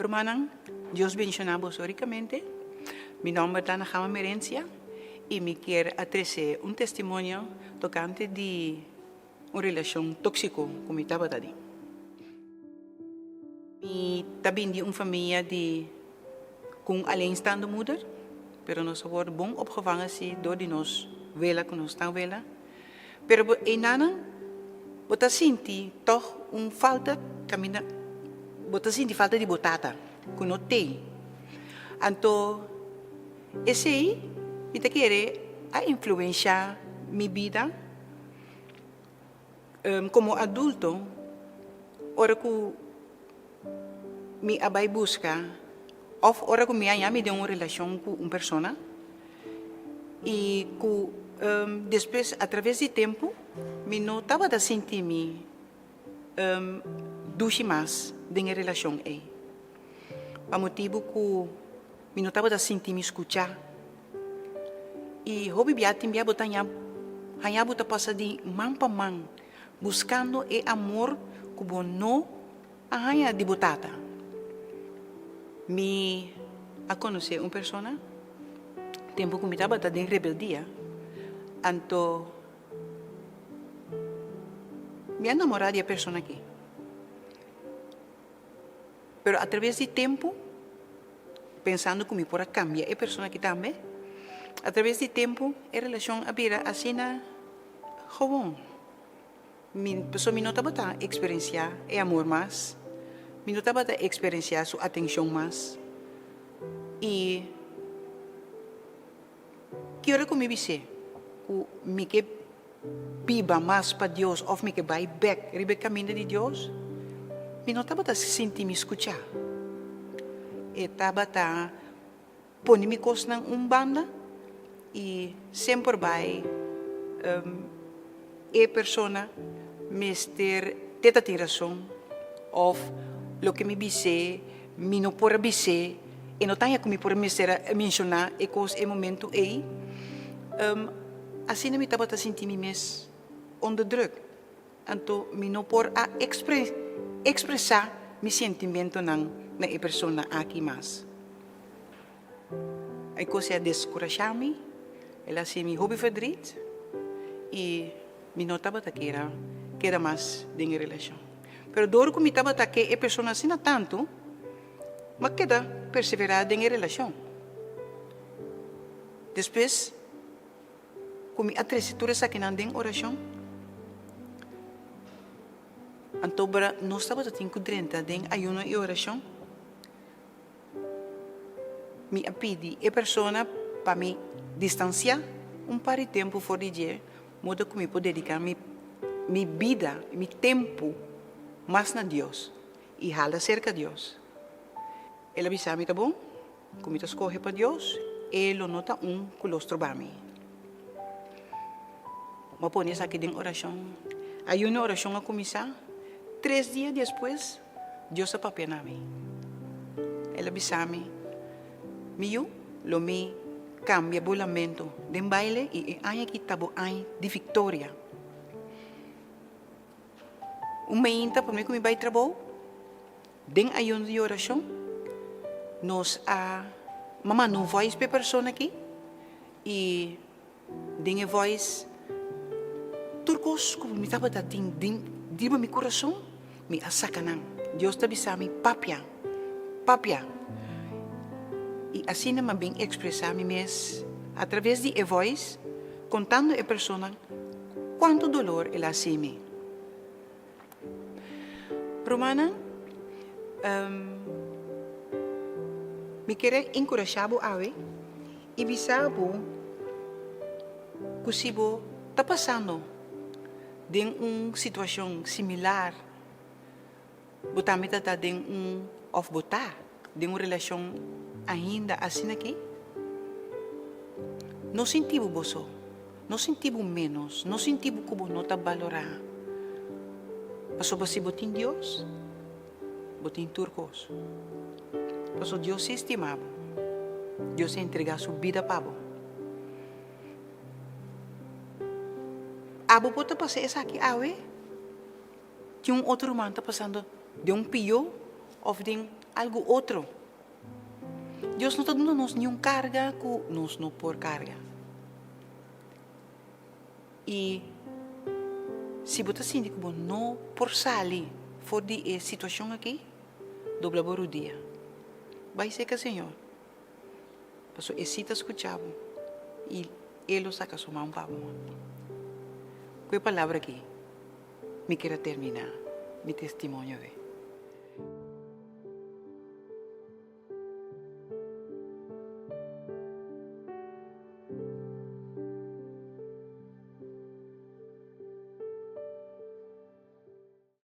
Hermanan, Dios bendicionamos ricamente. Mi nombre es Dana Gama Merencia y me quiero ofrecer un testimonio tocante de una relación tóxica con mi tabadadi. Mi también de una familia de con alleenstaande moeder, pero nos worden bon opgevangen si door die nos vela con nos tan vela. Pero enana, bota sinti toch falta camina, bota sinti falta de botata, con no te. Anto esse aí, me te quiere a influenciar mi vida como adulto, ora que me abai busca, of ora que me me de uma relação com uma pessoa e que depois, através do tempo, me não estava a sentir-me duche mais de relação aí. Para motivo que me não estava a sentir-me escutar. E hobby biatim bia botanya hanya bota passa de man para man, buscando o amor que bom não hanya de botata. Me a conhecer uma pessoa, tempo que me estava em rebeldia, anto me namorada a pessoa aqui. Pero através do tempo, pensando que me pode cambiar a pessoa aqui também, através do tempo, a relação abrir assim na gewoon. Me pessoa me não estava a experienciar o amor mais. Me não estava a experienciar sua atenção mais. E que hora que me disse que me que viva mais para Deus ou me que vai back, ribe caminho de Deus, me não estava a sentir me escutar. E estava a pôr me costa em banda e sempre vai a pessoa me ter razão ou lo que me disse, me não pode dizer, e não tenho como por mencionar e coisa e momento aí, assim me estava a sentir me mes onder druk, então me não pode expressar meu sentimento na pessoa aqui mais. A coisa é descorajar-me, ela se me hobby verdriet e me não estava a querer mais de uma relação. Pero door que me estava a que a pessoa assim tanto, mas queda perseverar em relação. Depois, como a tresitura aqui na oração, então não estava a ter kudrenta em ayuno e oração, me pedi a pessoa para me distanciar par de tempo fora de dia, modo que me pode dedicar minha vida, meu tempo mais na Deus e hala cerca de Deus. Ela avisa-me, tá bom? Como eu escolho para Deus, ele nota colostro para mim. Mas põe isso aqui em oração. Aí uma oração a começar. 3 dias depois, Deus apapia na mim. Ela avisa-me, meu, lo me cambia o lamento de baile e aí que tá bom de vitória. Mainta para mim que me vai trabalhar, den ayun de oração, nos mama no voice pe pessoa aqui e den voice turcos como me estava dating diba mi coração me asakanang Deus tabi sa mi papia e assim na bem expressar mi mes através de voice contando a pessoa quanto dolor ela sente. Romana, me quero encorajar a e bisabo que se está passando de uma situação similar, botar metade de botar de uma relação ainda assim aqui, não sentimos boso, não sentimos menos, não sentimos como não está valorar. Pasó si botín Dios, botín turcos. Pasó Dios se estimaba. Dios se entrega su vida para vos. Abo pode passar essa aqui, que um outro humano está passando de pillo ou de algo outro. Deus não está dando nos nenhuma carga que nós não por carga. E se você sente que não por sair fora de situação aqui, dobla o dia. Vai ser que o Senhor. Pastor, excita escuchava e ele saca sua mão para mim. Com a palavra aqui, me quero terminar meu testemunho.